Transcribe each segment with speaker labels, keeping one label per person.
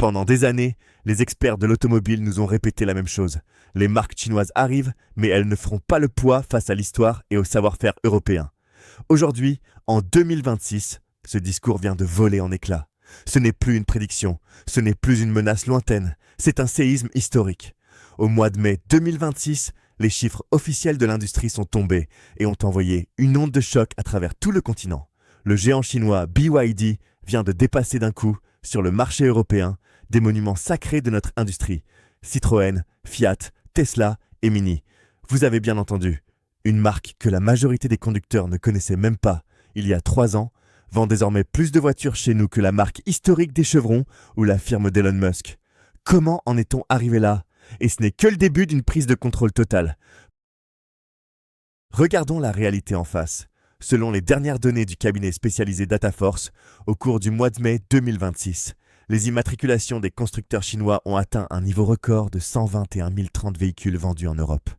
Speaker 1: Pendant des années, les experts de l'automobile nous ont répété la même chose. Les marques chinoises arrivent, mais elles ne feront pas le poids face à l'histoire et au savoir-faire européen. Aujourd'hui, en 2026, ce discours vient de voler en éclats. Ce n'est plus une prédiction, ce n'est plus une menace lointaine, c'est un séisme historique. Au mois de mai 2026, les chiffres officiels de l'industrie sont tombés et ont envoyé une onde de choc à travers tout le continent. Le géant chinois BYD vient de dépasser d'un coup, sur le marché européen, des monuments sacrés de notre industrie. Citroën, Fiat, Tesla et Mini. Vous avez bien entendu, une marque que la majorité des conducteurs ne connaissaient même pas il y a 3 ans, vend désormais plus de voitures chez nous que la marque historique des chevrons ou la firme d'Elon Musk. Comment en est-on arrivé là? Et ce n'est que le début d'une prise de contrôle totale. Regardons la réalité en face. Selon les dernières données du cabinet spécialisé Dataforce, au cours du mois de mai 2026, les immatriculations des constructeurs chinois ont atteint un niveau record de 121 030 véhicules vendus en Europe.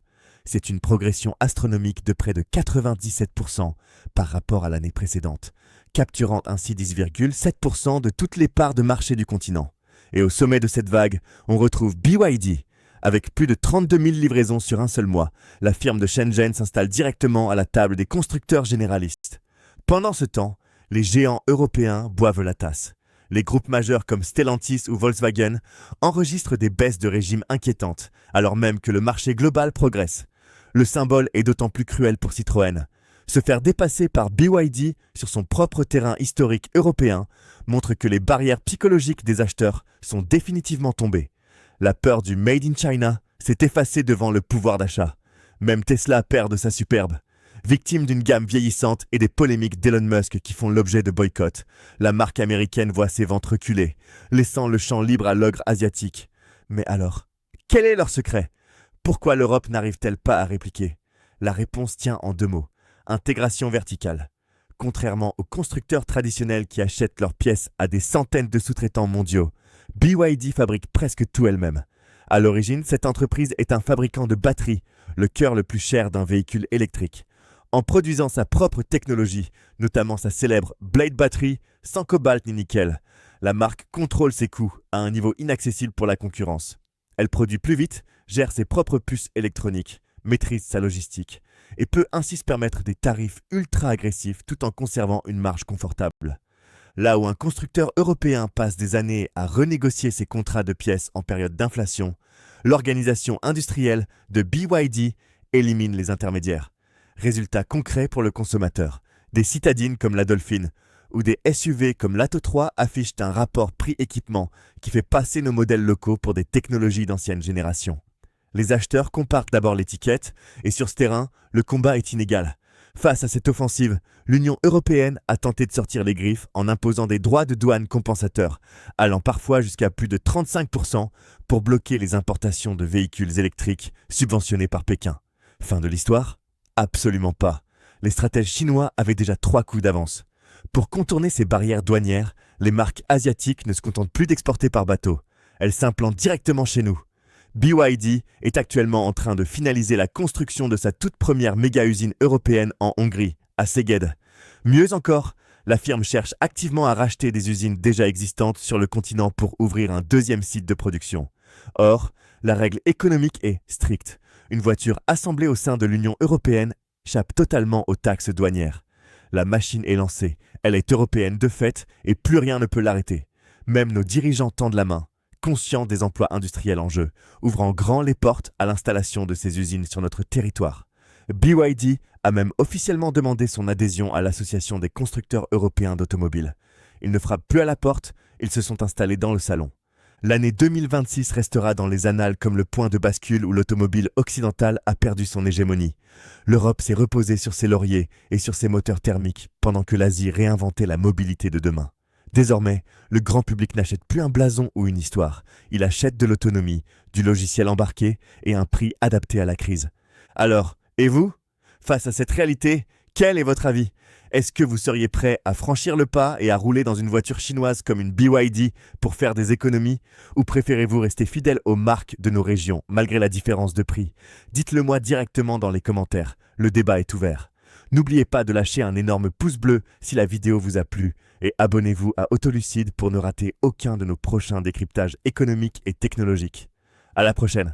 Speaker 1: C'est une progression astronomique de près de 97% par rapport à l'année précédente, capturant ainsi 10,7% de toutes les parts de marché du continent. Et au sommet de cette vague, on retrouve BYD. Avec plus de 32 000 livraisons sur un seul mois, la firme de Shenzhen s'installe directement à la table des constructeurs généralistes. Pendant ce temps, les géants européens boivent la tasse. Les groupes majeurs comme Stellantis ou Volkswagen enregistrent des baisses de régime inquiétantes, alors même que le marché global progresse. Le symbole est d'autant plus cruel pour Citroën. Se faire dépasser par BYD sur son propre terrain historique européen montre que les barrières psychologiques des acheteurs sont définitivement tombées. La peur du Made in China s'est effacée devant le pouvoir d'achat. Même Tesla perd de sa superbe. Victime d'une gamme vieillissante et des polémiques d'Elon Musk qui font l'objet de boycotts, la marque américaine voit ses ventes reculer, laissant le champ libre à l'ogre asiatique. Mais alors, quel est leur secret? Pourquoi l'Europe n'arrive-t-elle pas à répliquer? La réponse tient en 2 mots. Intégration verticale. Contrairement aux constructeurs traditionnels qui achètent leurs pièces à des centaines de sous-traitants mondiaux, BYD fabrique presque tout elle-même. À l'origine, cette entreprise est un fabricant de batteries, le cœur le plus cher d'un véhicule électrique. En produisant sa propre technologie, notamment sa célèbre Blade Battery, sans cobalt ni nickel, la marque contrôle ses coûts à un niveau inaccessible pour la concurrence. Elle produit plus vite, gère ses propres puces électroniques, maîtrise sa logistique et peut ainsi se permettre des tarifs ultra agressifs tout en conservant une marge confortable. Là où un constructeur européen passe des années à renégocier ses contrats de pièces en période d'inflation, l'organisation industrielle de BYD élimine les intermédiaires. Résultat concret pour le consommateur, des citadines comme la Dolphin ou des SUV comme l'Atto 3 affichent un rapport prix-équipement qui fait passer nos modèles locaux pour des technologies d'ancienne génération. Les acheteurs comparent d'abord l'étiquette et sur ce terrain, le combat est inégal. Face à cette offensive, l'Union européenne a tenté de sortir les griffes en imposant des droits de douane compensateurs, allant parfois jusqu'à plus de 35% pour bloquer les importations de véhicules électriques subventionnés par Pékin. Fin de l'histoire? Absolument pas. Les stratèges chinois avaient déjà 3 coups d'avance. Pour contourner ces barrières douanières, les marques asiatiques ne se contentent plus d'exporter par bateau. Elles s'implantent directement chez nous. BYD est actuellement en train de finaliser la construction de sa toute première méga-usine européenne en Hongrie, à Szeged. Mieux encore, la firme cherche activement à racheter des usines déjà existantes sur le continent pour ouvrir un 2e site de production. Or, la règle économique est stricte. Une voiture assemblée au sein de l'Union européenne échappe totalement aux taxes douanières. La machine est lancée, elle est européenne de fait et plus rien ne peut l'arrêter. Même nos dirigeants tendent la main, conscients des emplois industriels en jeu, ouvrant grand les portes à l'installation de ces usines sur notre territoire. BYD a même officiellement demandé son adhésion à l'Association des constructeurs européens d'automobiles. Ils ne frappent plus à la porte, ils se sont installés dans le salon. L'année 2026 restera dans les annales comme le point de bascule où l'automobile occidentale a perdu son hégémonie. L'Europe s'est reposée sur ses lauriers et sur ses moteurs thermiques pendant que l'Asie réinventait la mobilité de demain. Désormais, le grand public n'achète plus un blason ou une histoire. Il achète de l'autonomie, du logiciel embarqué et un prix adapté à la crise. Alors, et vous? Face à cette réalité, quel est votre avis? Est-ce que vous seriez prêt à franchir le pas et à rouler dans une voiture chinoise comme une BYD pour faire des économies? Ou préférez-vous rester fidèle aux marques de nos régions, malgré la différence de prix? Dites-le moi directement dans les commentaires, le débat est ouvert. N'oubliez pas de lâcher un énorme pouce bleu si la vidéo vous a plu et abonnez-vous à Autolucide pour ne rater aucun de nos prochains décryptages économiques et technologiques. À la prochaine!